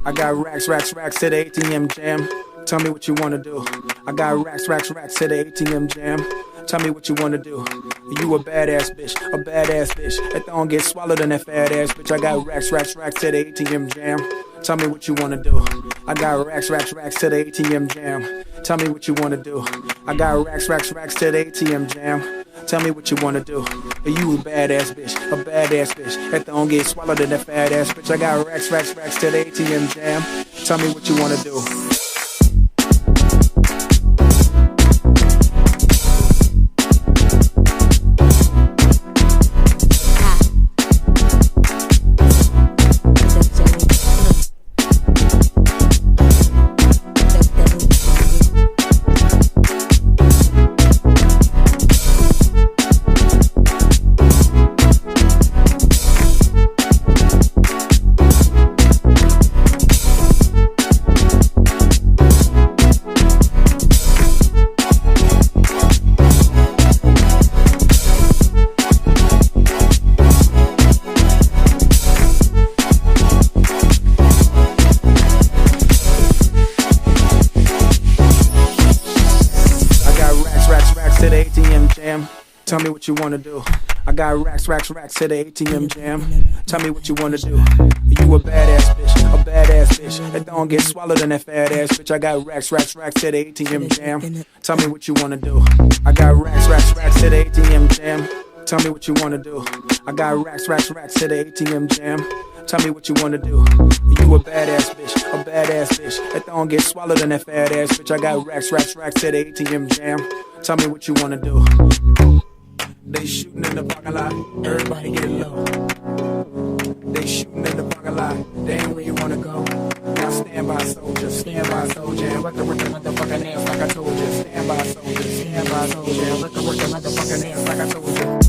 I got racks to the ATM jam. Tell me what you wanna do. I got racks to the ATM jam. Tell me what you wanna do. You a badass bitch. That don't get swallowed in that fat ass bitch. I got racks to the ATM jam. Tell me what you wanna do. I got racks to the ATM jam. Tell me what you wanna do. I got racks to the ATM jam. Tell me what you wanna do. You a badass bitch. That don't get swallowed in that fat ass bitch. I got racks to the ATM jam. Tell me what you wanna do. Tell me what you wanna do. I got racks to the ATM jam. Tell me what you wanna do. You a badass bitch. That don't get swallowed in that fat ass bitch. I got racks to the ATM jam. Tell me what you wanna do. I got racks to the ATM jam. Tell me what you wanna do. I got racks to the ATM jam. Tell me what you wanna do. You a badass bitch. That don't get swallowed in that fat ass bitch. I got racks to the ATM jam. Tell me what you wanna do. They shooting in the parking lot, everybody get low. They shooting in the parking lot, they ain't where you wanna go. Now stand by soldier, and let the work the motherfucking ass like I told you. Stand by soldier, and let the work the motherfucking ass like I told you.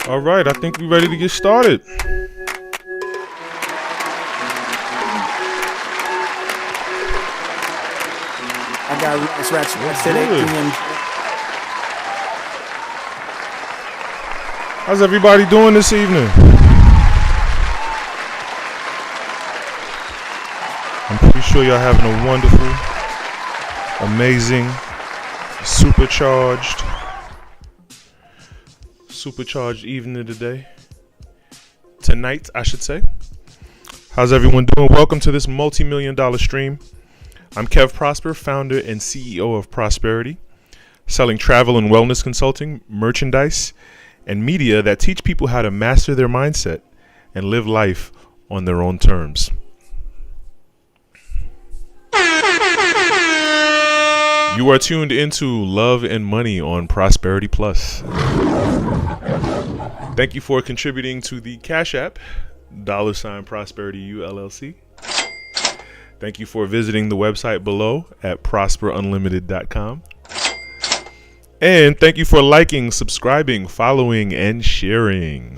All right, I think we're ready to get started. I got racks to the ATM. How's everybody doing this evening? I'm pretty sure y'all having a wonderful, amazing, supercharged evening today. Tonight, I should say. How's everyone doing? Welcome to this multi-million-dollar stream. I'm Kev Prosper, founder and CEO of Prosperity, selling travel and wellness consulting, merchandise, and media that teach people how to master their mindset and live life on their own terms. You are tuned into Love and Money on Prosperity Plus. Thank you for contributing to the Cash App, $Prosperity ULLC. Thank you for visiting the website below at prosperunlimited.com. And thank you for liking, subscribing, following, and sharing.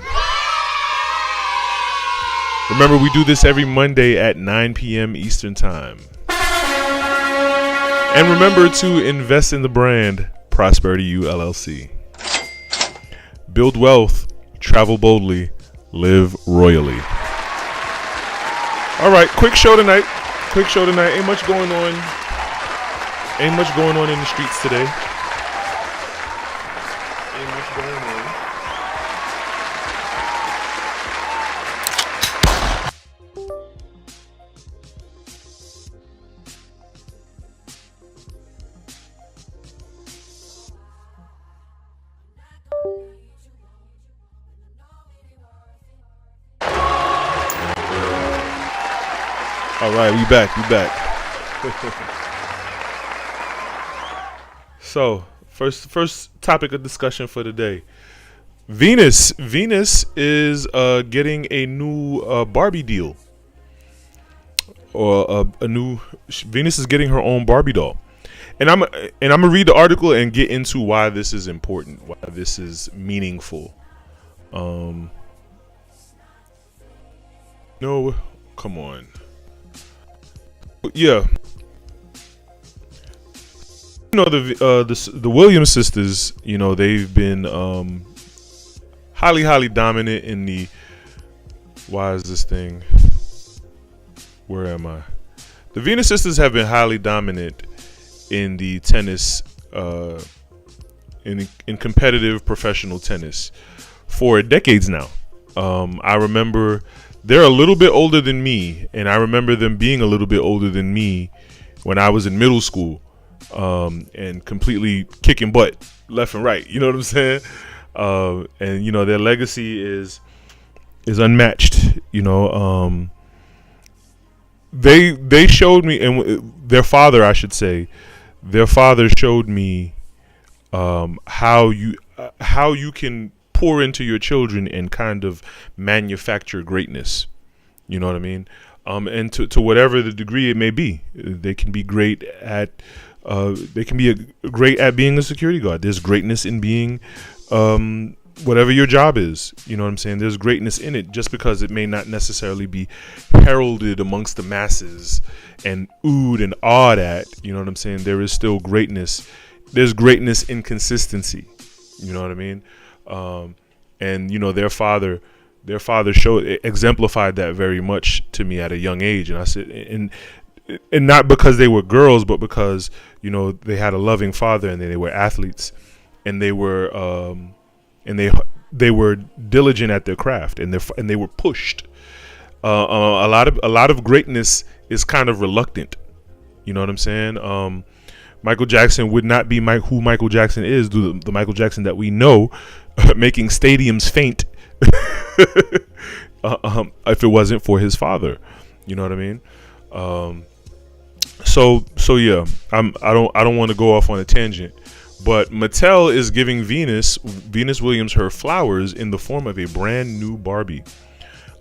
Remember, we do this every Monday at 9 p.m. Eastern Time. And remember to invest in the brand Prosperity U LLC. Build wealth, travel boldly, live royally. All right, quick show tonight. Ain't much going on. Ain't much going on in the streets today. Ain't much going on. All right, we back. So, first topic of discussion for today. Venus is getting a new Barbie deal. Or Venus is getting her own Barbie doll. And I'm gonna read the article and get into why this is important, why this is meaningful. No, come on. Yeah, the Williams sisters. They've been highly dominant in the. Why is this thing? Where am I? The Venus sisters have been highly dominant in the tennis, in competitive professional tennis for decades now. I remember. They're a little bit older than me, and I remember them being a little bit older than me when I was in middle school, and completely kicking butt left and right. You know what I'm saying? And their legacy is unmatched. They showed me, and their father, I should say, showed me how you can pour into your children and kind of manufacture greatness. You know what I mean? And to whatever the degree it may be, they can be great at great at being a security guard. There's greatness in being whatever your job is. You know what I'm saying? There's greatness in it, just because it may not necessarily be heralded amongst the masses and oohed and awed at. You know what I'm saying? There is still greatness. There's greatness in consistency. You know what I mean? And their father exemplified that very much to me at a young age. And I said, and not because they were girls, but because they had a loving father, and they were athletes, and they were they were diligent at their craft, and they were pushed. A lot of greatness is kind of reluctant. You know what I'm saying? Michael Jackson would not be who Michael Jackson is, the Michael Jackson that we know, making stadiums faint, if it wasn't for his father. You know what I mean? So yeah, I don't want to go off on a tangent, but Mattel is giving Venus Williams her flowers in the form of a brand new Barbie.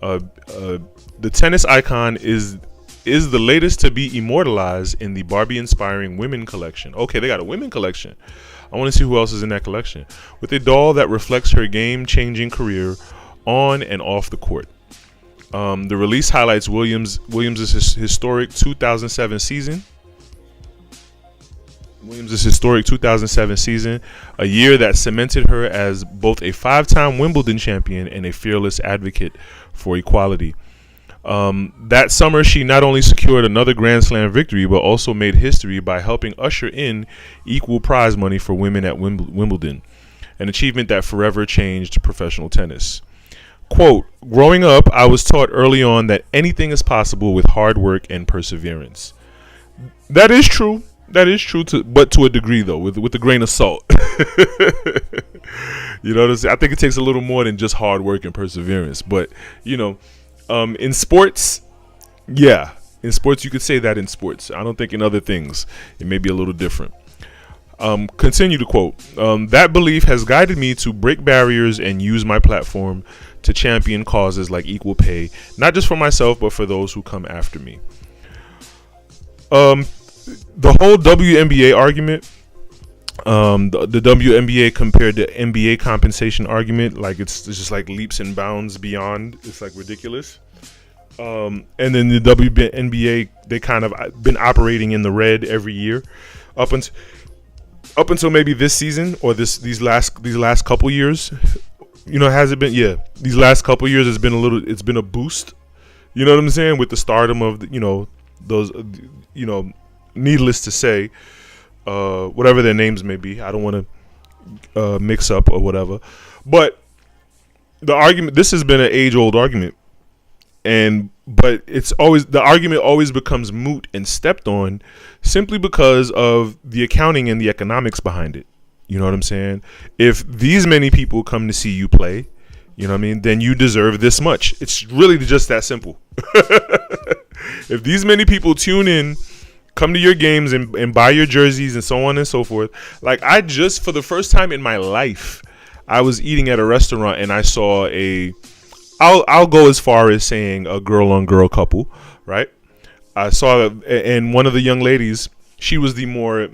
The tennis icon is the latest to be immortalized in the Barbie inspiring women collection. Okay, they got a women collection. I want to see who else is in that collection, with a doll that reflects her game-changing career on and off the court. The release highlights Williams' historic 2007 season. A year that cemented her as both a 5-time Wimbledon champion and a fearless advocate for equality. That summer, she not only secured another Grand Slam victory, but also made history by helping usher in equal prize money for women at Wimbledon, an achievement that forever changed professional tennis. Quote, "Growing up, I was taught early on that anything is possible with hard work and perseverance." That is true. But to a degree, though, with a grain of salt. You know what I'm saying? I think it takes a little more than just hard work and perseverance. But, in sports, yeah. In sports, you could say that in sports. I don't think in other things it may be a little different. Continue to quote, "That belief has guided me to break barriers and use my platform to champion causes like equal pay, not just for myself, but for those who come after me." The whole WNBA argument, the WNBA compared to NBA compensation argument, like it's just like leaps and bounds beyond. It's like ridiculous. And then the WNBA, they kind of been operating in the red every year up until maybe this season or these last couple years. Has it been? Yeah, these last couple years it's been a boost. You know what I'm saying? With the stardom of those needless to say, whatever their names may be, I don't want to mix up or whatever. But the argument, this has been an age-old argument, but the argument always becomes moot and stepped on simply because of the accounting and the economics behind it. You know what I'm saying? If these many people come to see you play, you know what I mean, then you deserve this much. It's really just that simple. If these many people tune in, come to your games and buy your jerseys and so on and so forth. Like, for the first time in my life, I was eating at a restaurant and I saw I'll go as far as saying a girl on girl couple, right? I saw, and one of the young ladies, she was the more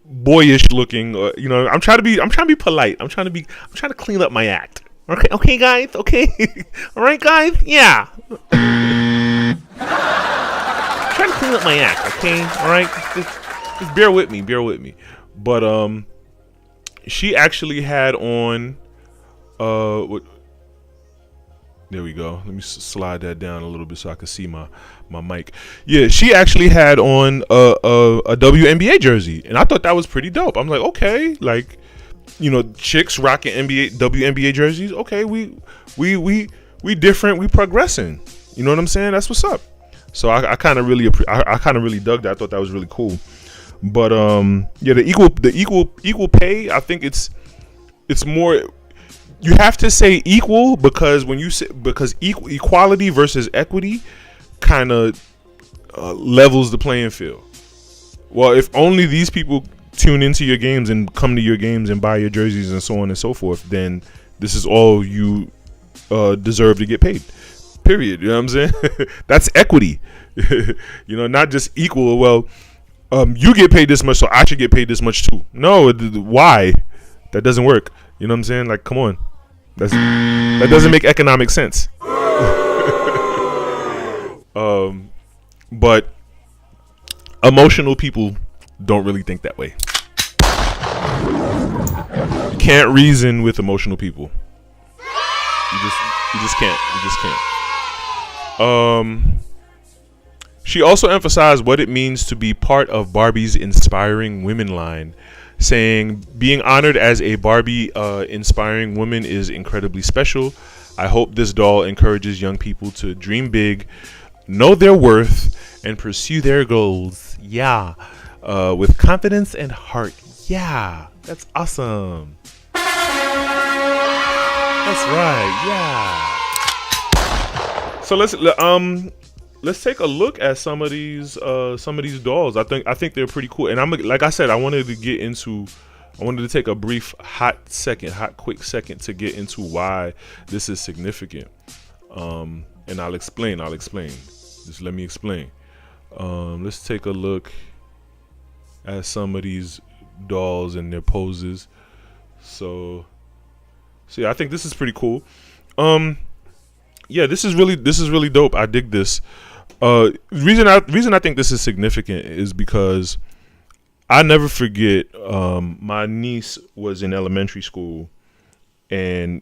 boyish looking. I'm trying to be polite. I'm trying to clean up my act. Okay, guys. Okay, all right, guys. Yeah. Trying to clean up my act. Okay, all right. Just bear with me. But she actually had on there we go. Let me slide that down a little bit so I can see my mic. Yeah, she actually had on a WNBA jersey, and I thought that was pretty dope. I'm like, okay, like, chicks rocking WNBA jerseys. Okay, we different, we progressing. You know what I'm saying? That's what's up. So I kind of really dug that. I thought that was really cool. But the equal pay, I think it's more. You have to say equal because equality versus equity kind of levels the playing field. Well, if only these people tune into your games and come to your games and buy your jerseys and so on and so forth, then this is all you deserve to get paid. Period. You know what I'm saying? That's equity. Not just equal. Well, you get paid this much, so I should get paid this much too. No, why? That doesn't work. You know what I'm saying? Like, come on. That doesn't make economic sense. But emotional people don't really think that way. You can't reason with emotional people. You just can't. She also emphasized what it means to be part of Barbie's Inspiring Women line, saying, being honored as a Barbie inspiring woman is incredibly special. I hope this doll encourages young people to dream big, know their worth, and pursue their goals. Yeah. With confidence and heart. Yeah. That's awesome. That's right. Yeah. So let's take a look at some of these dolls. I think they're pretty cool. And like I said, I wanted to take a brief quick second to get into why this is significant. And I'll explain. Just let me explain. Let's take a look at some of these dolls and their poses. So I think this is pretty cool. Yeah, this is really dope. I dig this. Reason I think this is significant is because I never forget. My niece was in elementary school, and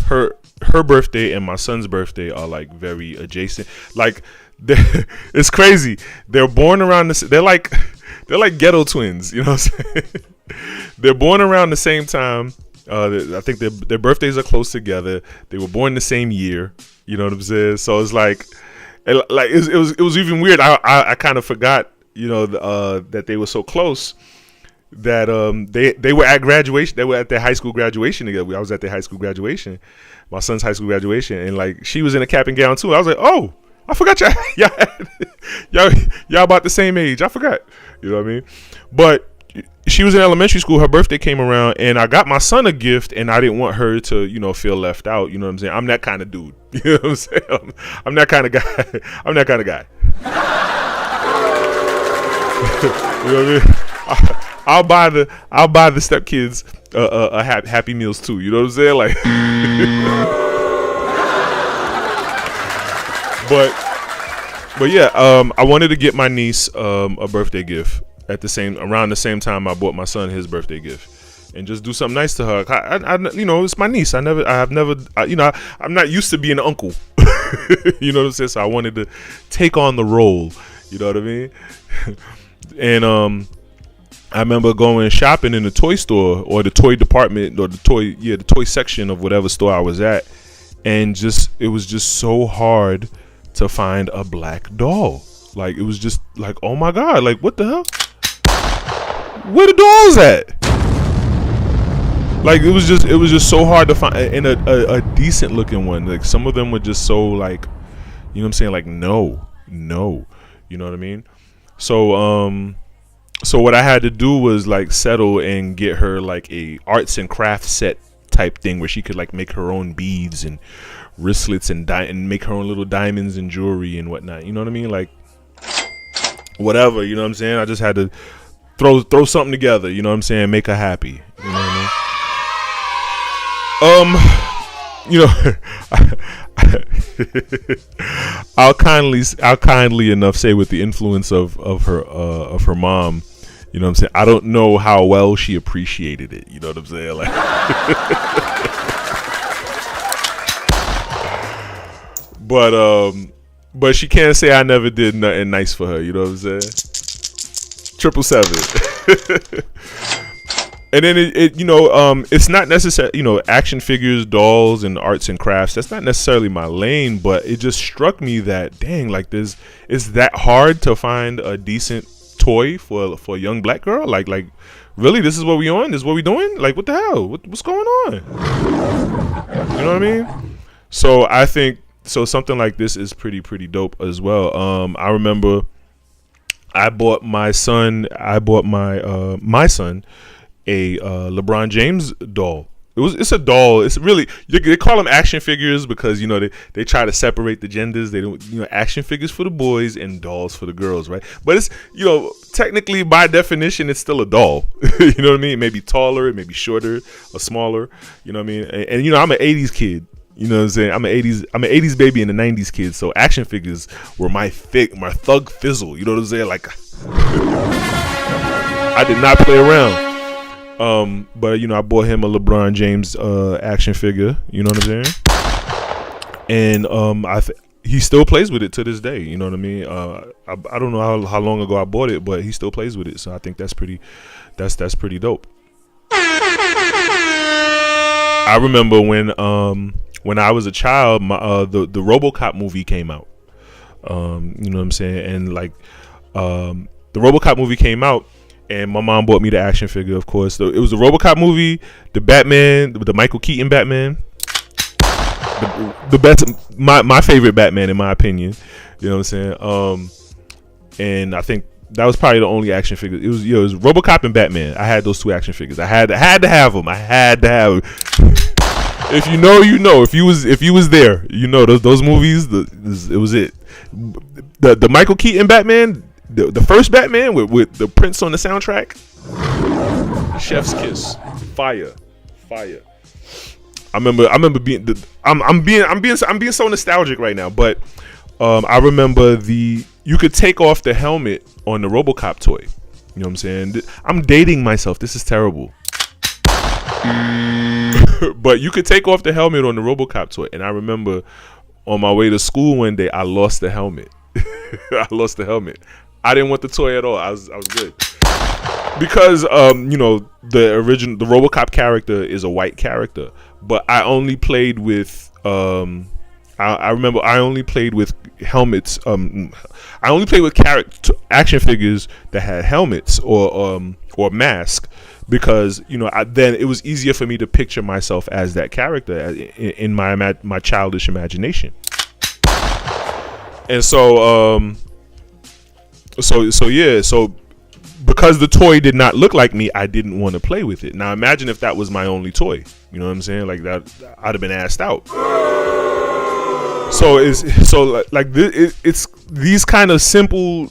her birthday and my son's birthday are like very adjacent. Like, it's crazy. They're born around this. They're like ghetto twins. You know what I'm saying? They're born around the same time. I think their birthdays are close together. They were born the same year. You know what I'm saying? So it's like it was even weird. I kind of forgot, that they were so close. That they were at graduation. They were at their high school graduation together. I was at their high school graduation, my son's high school graduation, and like she was in a cap and gown too. I was like, oh, I forgot y'all about the same age. I forgot. You know what I mean? But she was in elementary school. Her birthday came around, and I got my son a gift, and I didn't want her to, feel left out. You know what I'm saying? I'm that kind of dude. You know what I'm saying? I'm that kind of guy. I'm that kind of guy. You know what I mean? I'll buy the stepkids Happy Meals too. You know what I'm saying? Like, But yeah, I wanted to get my niece a birthday gift around the same time I bought my son his birthday gift, and just do something nice to her. I it's my niece. I'm not used to being an uncle. You know what I'm saying? So I wanted to take on the role. You know what I mean? And I remember going shopping in the toy store or the toy department or the toy section of whatever store I was at, and it was just so hard to find a black doll. Like, it was just like, oh my god, like, what the hell? Where the dolls at? Like, it was just so hard to find, and a decent looking one. Like, some of them were just so, like, you know what I'm saying? Like, no, you know what I mean? So what I had to do was, like, settle and get her, like, a arts and crafts set type thing where she could, like, make her own beads and wristlets and make her own little diamonds and jewelry and whatnot. You know what I mean? Like, whatever, you know what I'm saying? I just had to throw something together, you know what I'm saying? Make her happy. You know what I mean? You know, I'll kindly enough say, with the influence of her mom, you know what I'm saying, I don't know how well she appreciated it. You know what I'm saying? Like, but she can't say I never did nothing nice for her. You know what I'm saying? 777. And then it's not necessary, action figures, dolls, and arts and crafts. That's not necessarily my lane, but it just struck me that, dang, like, it's that hard to find a decent toy for a young black girl. Like, really, this is what we on? This is what we doing? Like, what the hell? What's going on? You know what I mean? So I think something like this is pretty dope as well. I remember I bought my son a LeBron James doll. It's a doll. It's really, they call them action figures because, they try to separate the genders. They don't, action figures for the boys and dolls for the girls, right? But it's, technically, by definition, it's still a doll. You know what I mean? It may be taller, it may be shorter or smaller. You know what I mean? And I'm an 80s kid. You know what I'm saying? I'm an 80s baby and a 90s kid. So action figures were my thug fizzle. You know what I'm saying? Like, I did not play around. But I bought him a LeBron James action figure. You know what I'm saying? And he still plays with it to this day. You know what I mean? I don't know how long ago I bought it, but he still plays with it. So I think that's pretty dope. I remember when I was a child, the RoboCop movie came out. You know what I'm saying? And like, the RoboCop movie came out, and my mom bought me the action figure, of course. So it was the RoboCop movie, the Batman, the Michael Keaton Batman, the best, my favorite Batman in my opinion. You know what I'm saying? And I think that was probably the only action figure. It was RoboCop and Batman. I had those two action figures. I had to have them. I had to have them. If you know, you know. If you was there, you know those movies. It was it. The Michael Keaton Batman, the first Batman with the Prince on the soundtrack. Chef's kiss, fire. I remember being. I'm being so nostalgic right now, but I remember you could take off the helmet on the RoboCop toy. You know what I'm saying? I'm dating myself. This is terrible. But you could take off the helmet on the RoboCop toy, and I remember on my way to school one day, I lost the helmet. I didn't want the toy at all. I was good because the RoboCop character is a white character, but I only played with I remember I only played with helmets. I only played with action figures that had helmets or mask. Because then it was easier for me to picture myself as that character in my childish imagination, and so because the toy did not look like me, I didn't want to play with it. Now imagine if that was my only toy. You know what I'm saying? Like that, I'd have been asked out. It's these kind of simple,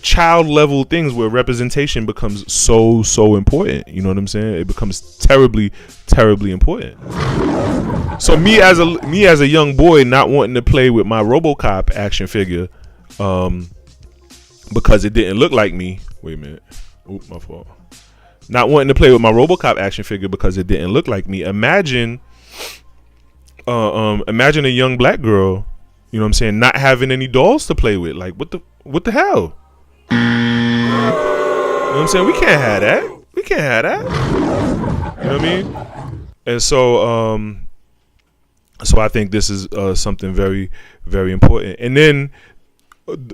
child level things where representation becomes so important. You know what I'm saying? It becomes terribly, terribly important. So me as a young boy not wanting to play with my RoboCop action figure, because it didn't look like me. Wait a minute. Oop, my fault. Not wanting to play with my RoboCop action figure because it didn't look like me. Imagine a young black girl, you know what I'm saying, not having any dolls to play with. Like what the hell? You know what I'm saying? We can't have that. You know what I mean? And so I think this is something very, very important. And then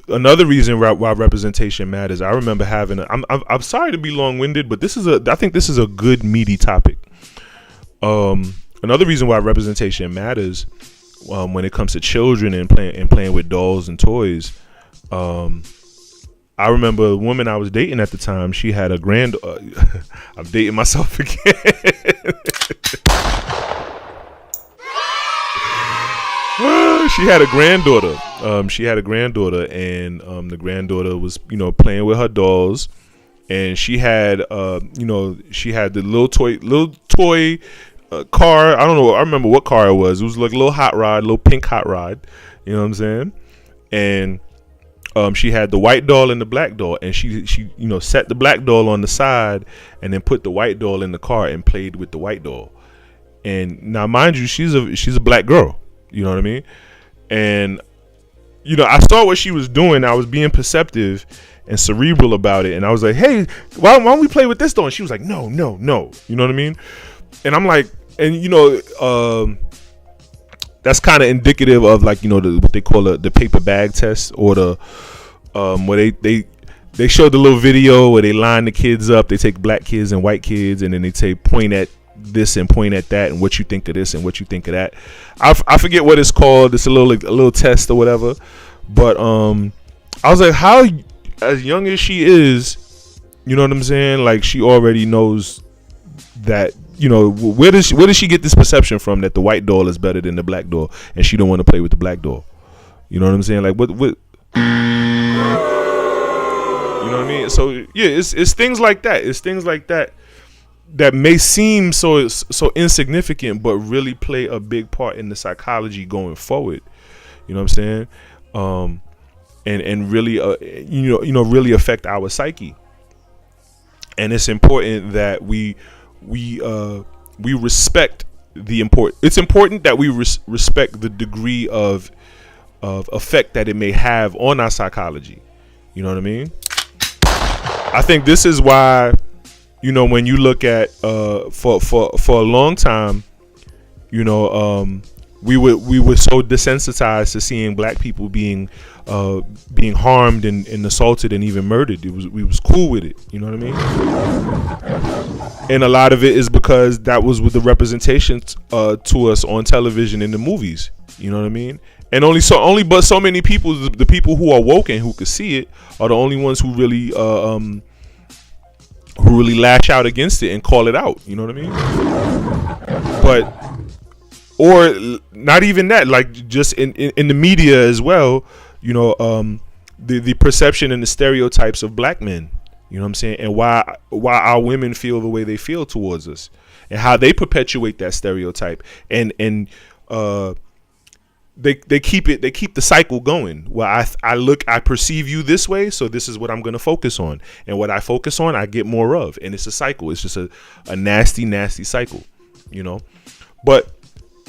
another reason why representation matters. I remember having I'm sorry to be long-winded, but I think this is a good meaty topic. Another reason why representation matters when it comes to children and playing with dolls and toys. I remember a woman I was dating at the time. She had a I'm dating myself again. She had a granddaughter. And the granddaughter was, playing with her dolls, and she had, she had the little toy car. I don't know. I remember what car it was. It was like a little pink hot rod. You know what I'm saying? And she had the white doll and the black doll, and she set the black doll on the side, and then put the white doll in the car and played with the white doll. And now, mind you, she's a black girl. You know what I mean? And I saw what she was doing. I was being perceptive and cerebral about it, and I was like, "Hey, why don't we play with this doll?" And she was like, "No." You know what I mean? And I'm like, that's kind of indicative of like what they call the paper bag test, or the where they showed the little video where they line the kids up. They take black kids and white kids, and then they say point at this and point at that, and what you think of this and what you think of that. I forget what it's called. It's a little test or whatever. But I was like, how, as young as she is, you know what I'm saying? Like, she already knows that. Where does she get this perception from that the white doll is better than the black doll, and she don't want to play with the black doll? You know what I'm saying? Like what? You know what I mean? So yeah, it's things like that. It's things like that that may seem so insignificant, but really play a big part in the psychology going forward. You know what I'm saying? And really, really affect our psyche. And it's important that we respect the important. It's important that we respect the degree of effect that it may have on our psychology. You know what I mean? I think this is why, when you look at for a long time, we were so desensitized to seeing black people being harmed and assaulted and even murdered. We was cool with it. You know what I mean? And a lot of it is because that was with the representation to us on television in the movies. You know what I mean? And but so many people, the people who are woke and who could see it, are the only ones who really lash out against it and call it out. You know what I mean? But, or not even that, like just in the media as well, the perception and the stereotypes of black men, you know what I'm saying? And why our women feel the way they feel towards us, and how they perpetuate that stereotype, and they keep the cycle going. Well, I perceive you this way, so this is what I'm going to focus on, and what I focus on, I get more of, and it's a cycle. It's just a nasty cycle, But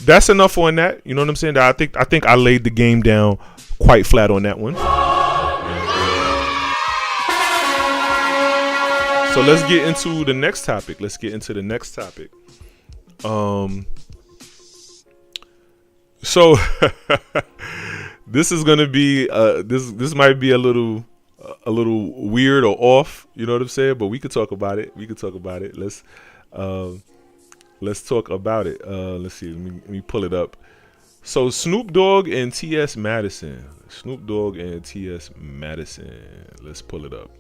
that's enough on that. You know what I'm saying? I think I laid the game down quite flat on that one. So let's get into the next topic. So this is gonna be this might be a little weird or off, you know what I'm saying? But we could talk about it. Let's talk about it. Let's see. Let me pull it up. So Snoop Dogg and T.S. Madison. Let's pull it up.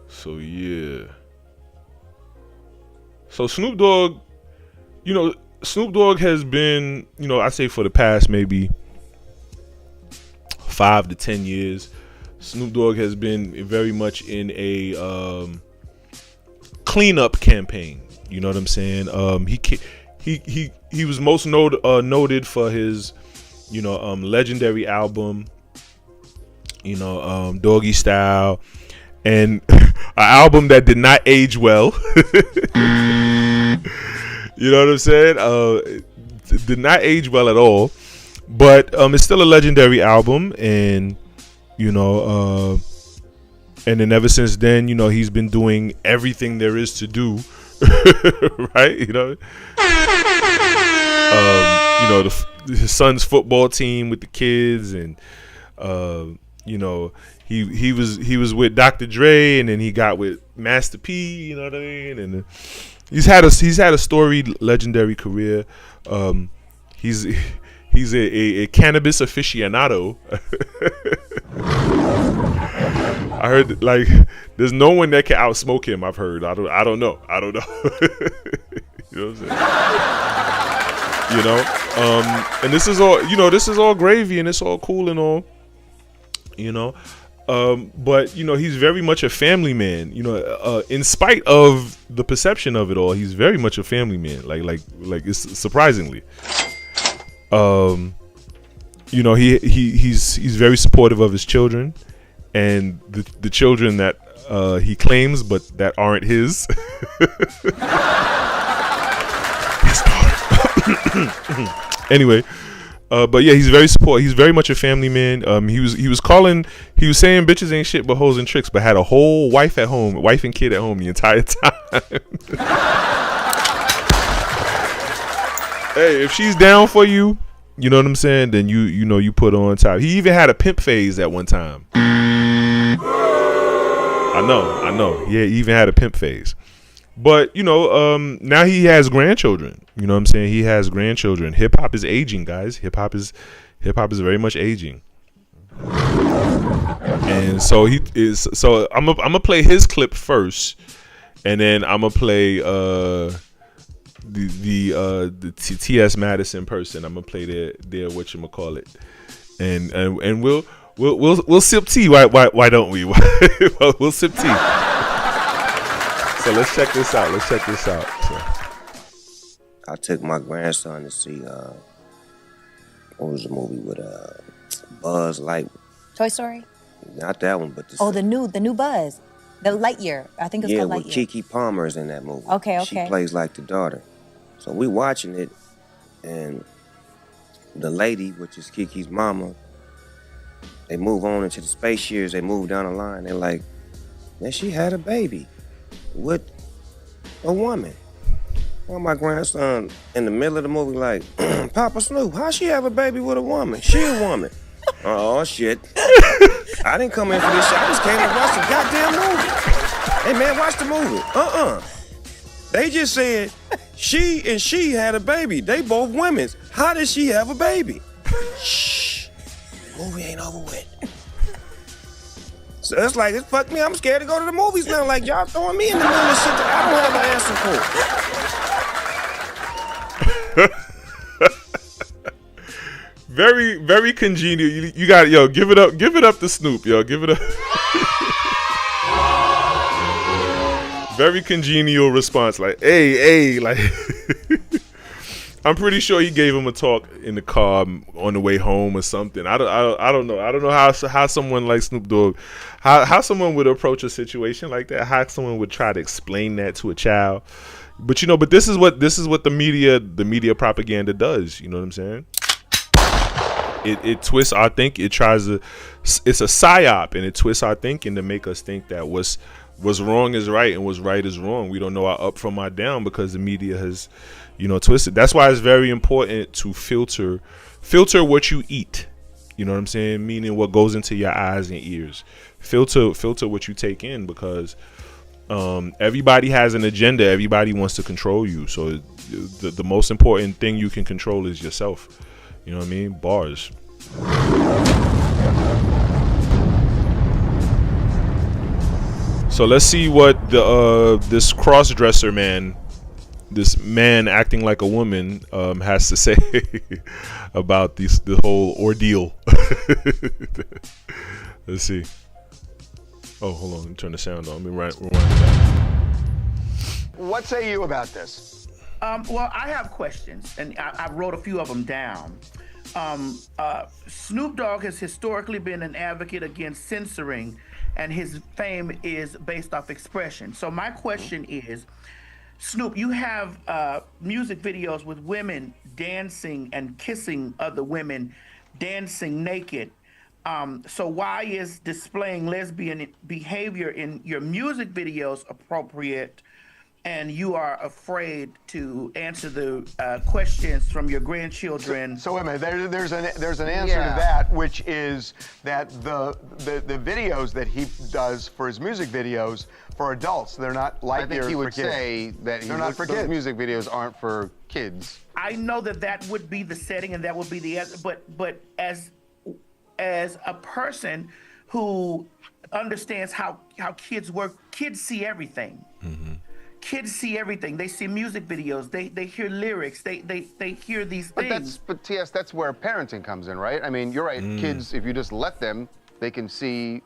So yeah. So Snoop Dogg has been, I say for the past maybe 5 to 10 years, Snoop Dogg has been very much in a cleanup campaign. You know what I'm saying? He was most noted for his, legendary album, Doggy Style, and an album that did not age well. You know what I'm saying? It did not age well at all, but it's still a legendary album, and and then ever since then, he's been doing everything there is to do, right? His son's football team with the kids, and he was with Dr. Dre, and then he got with Master P. You know what I mean? And he's had a storied, legendary career. He's a cannabis aficionado. I heard there's no one that can outsmoke him. I've heard. I don't know. You know what I'm saying? And this is all this is all gravy, and it's all cool and all. But he's very much a family man. In spite of the perception of it all, he's very much a family man. Like it's surprisingly. He's very supportive of his children, and the children that he claims but that aren't his. His daughter. Anyway, but yeah, he's very supportive. He's very much a family man. He was saying bitches ain't shit but hoes and tricks, but had a whole wife and kid at home the entire time. Hey, if she's down for you, you know what I'm saying, then you put her on top. He even had a pimp phase at one time. I know. Yeah, he even had a pimp phase. But, now he has grandchildren. You know what I'm saying? He has grandchildren. Hip hop is aging, guys. Hip hop is very much aging. And so I'm gonna play his clip first, and then I'm gonna play the T.S. Madison person. I'm gonna play their whatchamacallit. And we'll sip tea. Why don't we? We'll sip tea. So let's check this out. So. I took my grandson to see what was the movie with Buzz Lightyear? Toy Story? Not that one, but the new Buzz, the Lightyear. I think it's called Lightyear. Yeah, with Keke Palmer is in that movie. Okay. She plays like the daughter. So we watching it, and the lady, which is Kiki's mama, they move on into the space years. They move down the line. They're like, man, she had a baby with a woman. Well, my grandson in the middle of the movie like, Papa Snoop, how she have a baby with a woman? She a woman. Oh, shit. I didn't come in for this shit. I just came to watch the goddamn movie. Hey, man, watch the movie. They just said she had a baby. They both women. How did she have a baby? Shh. The movie ain't over with. So it's like, it fucked me. I'm scared to go to the movies now. Like, y'all throwing me in the middle of shit that I don't have an answer for. Very, very congenial. You got it, give it up to Snoop, give it up. Very congenial response, like, hey, like. I'm pretty sure he gave him a talk in the car on the way home or something. I don't know. I don't know how someone like Snoop Dogg, how someone would approach a situation like that. How someone would try to explain that to a child. But but this is what the media propaganda does. You know what I'm saying? It twists our thinking. It's a psyop, and it twists our thinking to make us think that what's wrong is right and what's right is wrong. We don't know our up from our down because the media has, twisted. That's why it's very important to filter what you eat. You know what I'm saying? Meaning what goes into your eyes and ears. Filter what you take in, because everybody has an agenda. Everybody wants to control you. So the most important thing you can control is yourself. You know what I mean? Bars. So let's see what this cross-dresser man, this man acting like a woman, has to say about the whole ordeal. Let's see. Oh, hold on. Let me turn the sound on. Let me rewind it back. What say you about this? Well, I have questions, and I wrote a few of them down. Snoop Dogg has historically been an advocate against censoring, and his fame is based off expression. So my question is, Snoop, you have music videos with women dancing and kissing other women, dancing naked. So why is displaying lesbian behavior in your music videos appropriate, and you are afraid to answer the questions from your grandchildren? So wait a minute. There's an answer to that, which is that the videos that he does for his music videos for adults, they're not like I think he would say that they're not for those kids. music videos aren't for kids. I know that would be the setting, and that would be the answer. But as a person who understands how kids work, kids see everything. Mm-hmm. Kids see everything. They see music videos. They hear lyrics. They hear these things. But T.S., that's where parenting comes in, right? I mean, you're right. Kids, if you just let them, they can see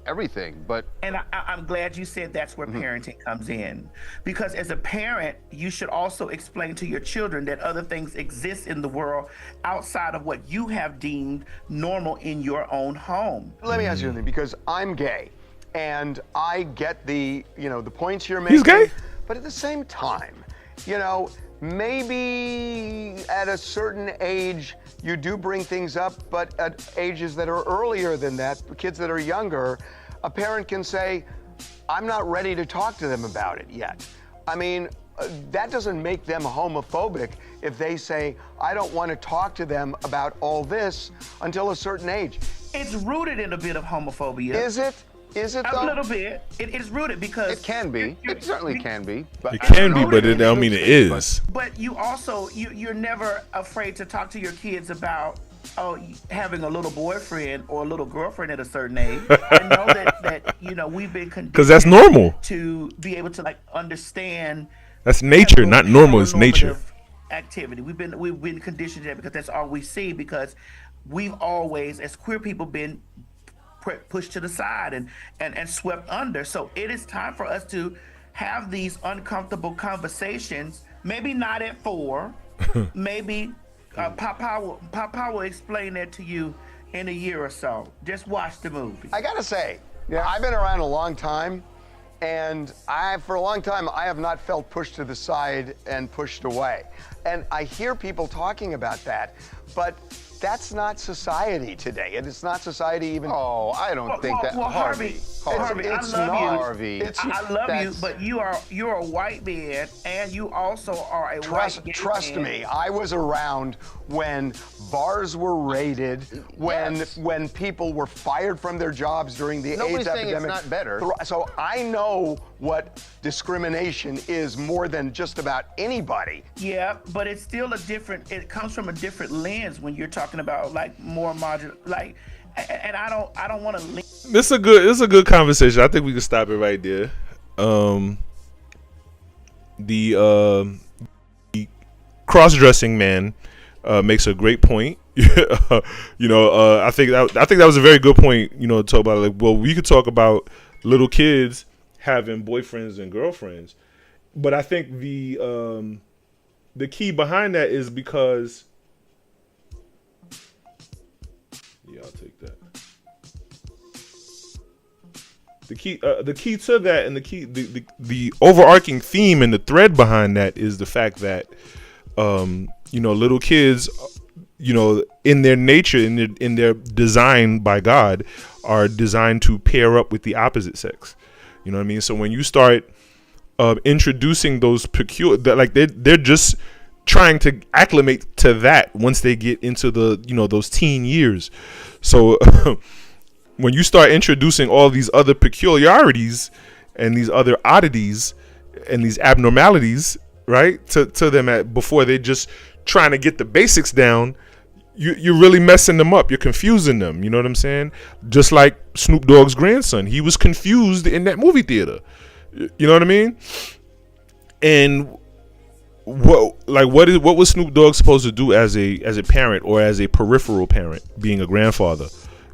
everything. But I'm glad you said that's where parenting comes in, because as a parent, you should also explain to your children that other things exist in the world outside of what you have deemed normal in your own home. Let me ask you something, because I'm gay, and I get the points you're making. He's gay? But at the same time, maybe at a certain age you do bring things up, but at ages that are earlier than that, kids that are younger, a parent can say, I'm not ready to talk to them about it yet. I mean, that doesn't make them homophobic if they say, I don't want to talk to them about all this until a certain age. It's rooted in a bit of homophobia. Is it? Is it though? A little bit. It is rooted because it can be. It certainly can be. But it can be, but it don't mean it is. But you also you're never afraid to talk to your kids about having a little boyfriend or a little girlfriend at a certain age. I know that we've been conditioned because that's normal to be able to understand. That's nature, not normal. It's nature. Activity. We've been conditioned to that because that's all we see. Because we've always, as queer people, been pushed to the side and swept under. So it is time for us to have these uncomfortable conversations. Maybe not at 4. Maybe Papa will explain that to you in a year or so. Just watch the movie. I gotta say, I've been around a long time, and for a long time I have not felt pushed to the side and pushed away. And I hear people talking about that, but that's not society today, and it's not society even. Oh, I don't think that. Well, Harvey, it's I love not. you. Harvey. I love you, but you're a white man, and you also are a white gay Trust man. me, I was around when bars were raided, when people were fired from their jobs during the Nobody's AIDS saying epidemic. it's not better. So I know what discrimination is more than just about anybody. Yeah, but it's still it comes from a different lens when you're talking about more modular, and I don't want to link. This is a good conversation. I think we can stop it right there. The cross-dressing man makes a great point. I think that was a very good point. To talk about we could talk about little kids having boyfriends and girlfriends, but I think the key behind that is because. Yeah, I'll take that. The key to that, and the overarching theme and the thread behind that is the fact that, little kids, in their nature, in their design by God, are designed to pair up with the opposite sex. You know what I mean? So when you start introducing those they're just trying to acclimate to that once they get into those teen years. So when you start introducing all these other peculiarities and these other oddities and these abnormalities, right, to them before they're just trying to get the basics down, you're really messing them up. You're confusing them. You know what I'm saying? Just like Snoop Dogg's grandson, he was confused in that movie theater. You know what I mean? And what was Snoop Dogg supposed to do as a parent or as a peripheral parent, being a grandfather?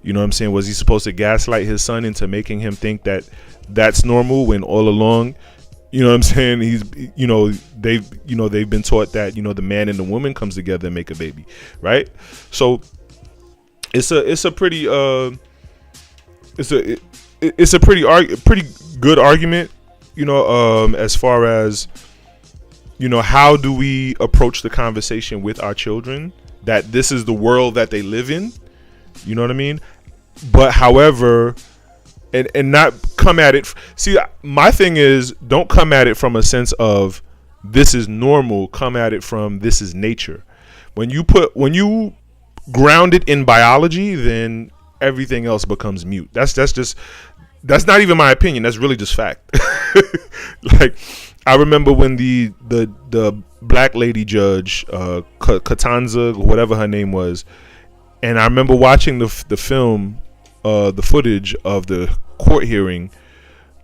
You know what I'm saying? Was he supposed to gaslight his son into making him think that that's normal when all along You know what I'm saying? They've been taught that, the man and the woman comes together and make a baby, right? So it's a pretty pretty good argument, as far as, how do we approach the conversation with our children, that this is the world that they live in, you know what I mean? But however, and not come at it. See, my thing is, don't come at it from a sense of this is normal. Come at it from this is nature. When you ground it in biology, then everything else becomes mute. That's not even my opinion. That's really just fact. Like, I remember when the black lady judge, Katanza, whatever her name was, and I remember watching the film, the footage of the court hearing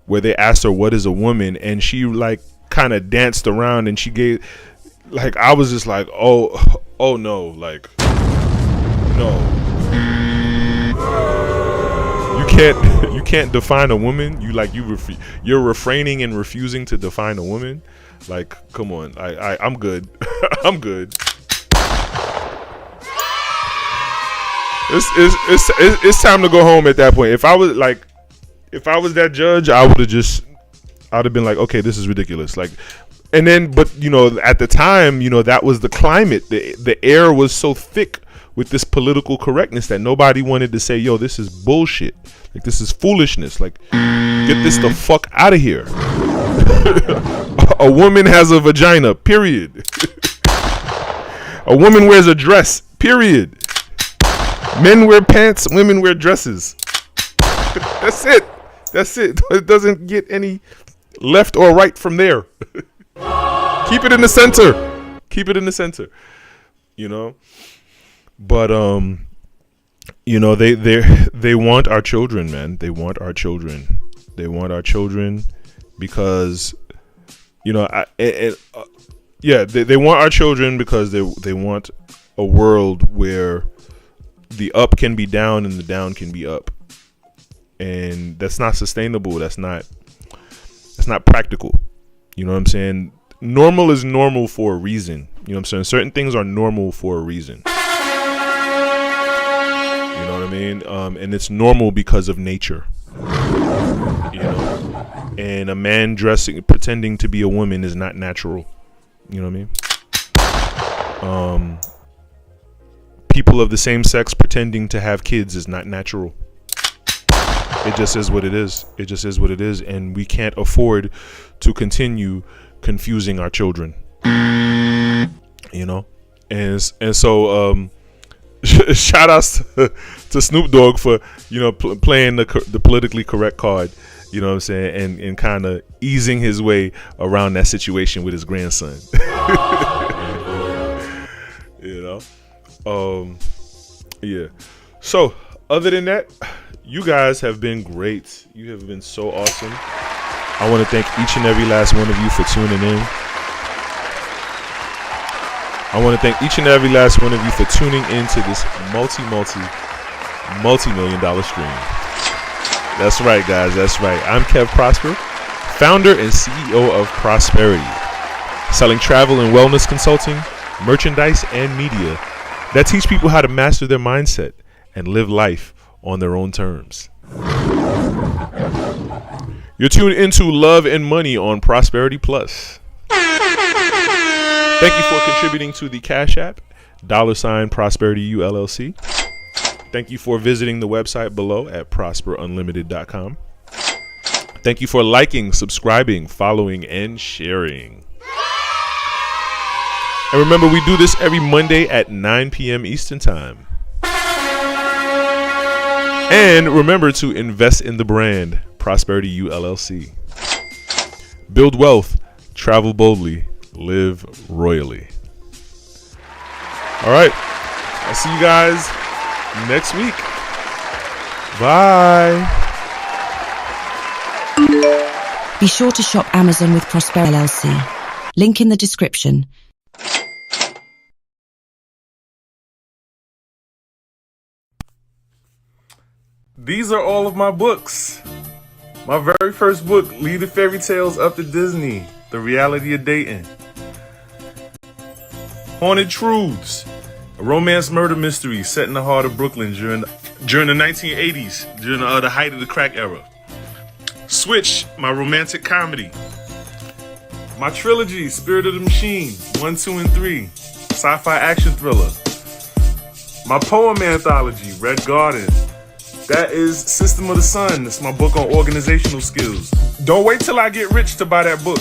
where they asked her what is a woman, and she like kind of danced around, and she gave, like, I was just like, oh no, like, no, you can't define a woman. You're refraining and refusing to define a woman. Like, come on, I'm good. I'm good. It's time to go home at that point. If I was that judge, I'd have been like, okay, this is ridiculous. Like, and then, but at the time, that was the climate. The air was so thick with this political correctness that nobody wanted to say, yo, this is bullshit. Like, this is foolishness. Like, get this the fuck out of here. A woman has a vagina, period. A woman wears a dress, period. Men wear pants, women wear dresses. That's it. It doesn't get any left or right from there. Keep it in the center. But they want our children, man. They want our children because they want our children because they want a world where the up can be down and the down can be up, and that's not sustainable. That's not practical. You know what I'm saying? Normal is normal for a reason. You know what I'm saying? Certain things are normal for a reason. You know what I mean? And it's normal because of nature. And a man pretending to be a woman is not natural. You know what I mean? People of the same sex pretending to have kids is not natural. It just is what it is. And we can't afford to continue confusing our children. And so shout outs to Snoop Dogg for playing the politically correct card. You know what I'm saying? And kind of easing his way around that situation with his grandson. Yeah. So, other than that, you guys have been great. You have been so awesome. I want to thank each and every last one of you for tuning in. I want to thank each and every last one of you for tuning into this multi-million-dollar stream. That's right, guys. That's right. I'm Kev Prosper, founder and CEO of Prosperity, selling travel and wellness consulting, merchandise, and media that teach people how to master their mindset and live life on their own terms. You're tuned into Love and Money on Prosperity Plus. Thank you for contributing to the Cash App, $Prosperity ULLC. Thank you for visiting the website below at prosperunlimited.com. Thank you for liking, subscribing, following, and sharing. And remember, we do this every Monday at 9 p.m. Eastern Time. And remember to invest in the brand, Prosperity ULLC. Build wealth, travel boldly, live royally. All right. I'll see you guys next week. Bye. Be sure to shop Amazon with Prosperity LLC. Link in the description. These are all of my books. My very first book, Lead the Fairy Tales Up to Disney, The Reality of Dating. Haunted Truths, a romance murder mystery set in the heart of Brooklyn during the 1980s, during the height of the crack era. Switch, my romantic comedy. My trilogy, Spirit of the Machine, 1, 2, and 3, sci-fi action thriller. My poem anthology, Red Garden. That is System of the Sun. It's my book on organizational skills. Don't wait till I get rich to buy that book.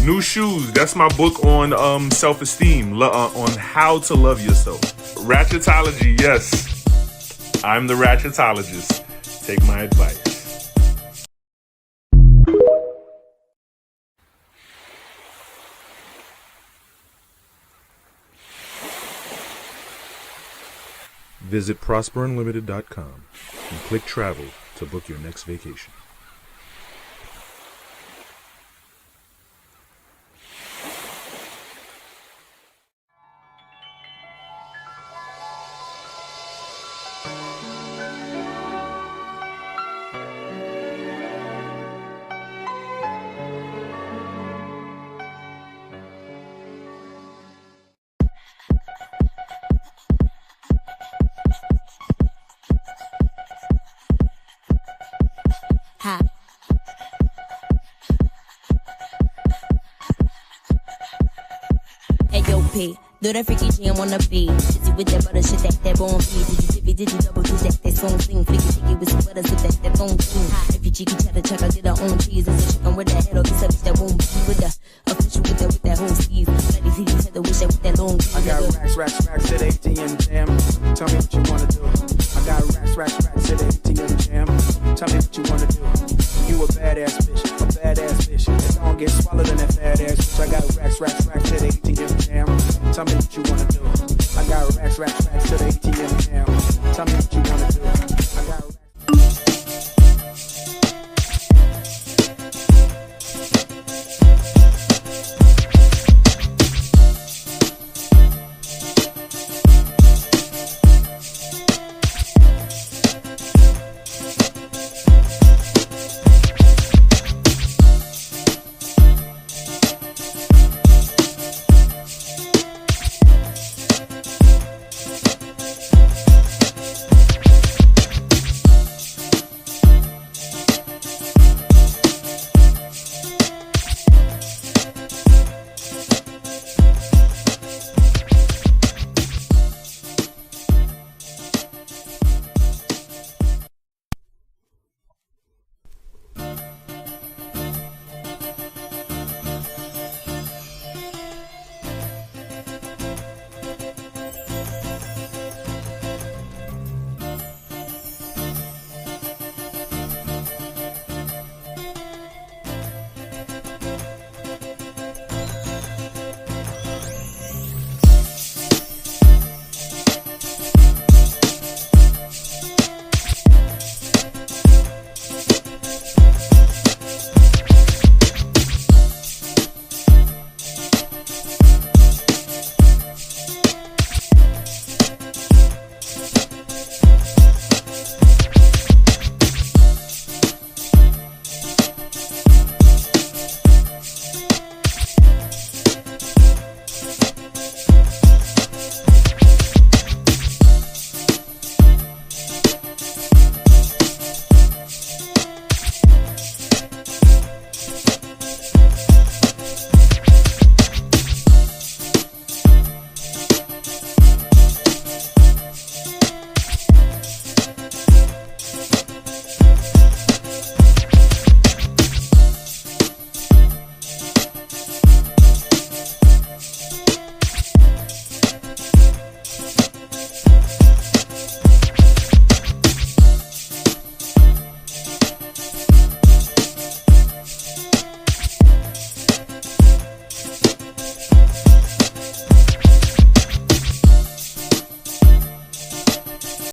New Shoes. That's my book on self-esteem, on how to love yourself. Ratchetology. Yes, I'm the Ratchetologist. Take my advice. Visit ProsperUnlimited.com and click Travel to book your next vacation. Do that freaky jam on the beat. Shitty with that butter shit that bone feed. Did you double do that song sing. Flicky sticky with some butter so that phone sing. If you cheeky cheddar chuck, I get her own cheese. As a chicken with that head or this bitch that won't be with the official with that whole sleeve. Bloody titty tether wish that with that long I got racks to the ATM jam. Tell me what you wanna do. I got racks to the ATM jam. Tell me what you wanna do. You a badass bitch. That don't get swallowed in that fat ass bitch. I got racks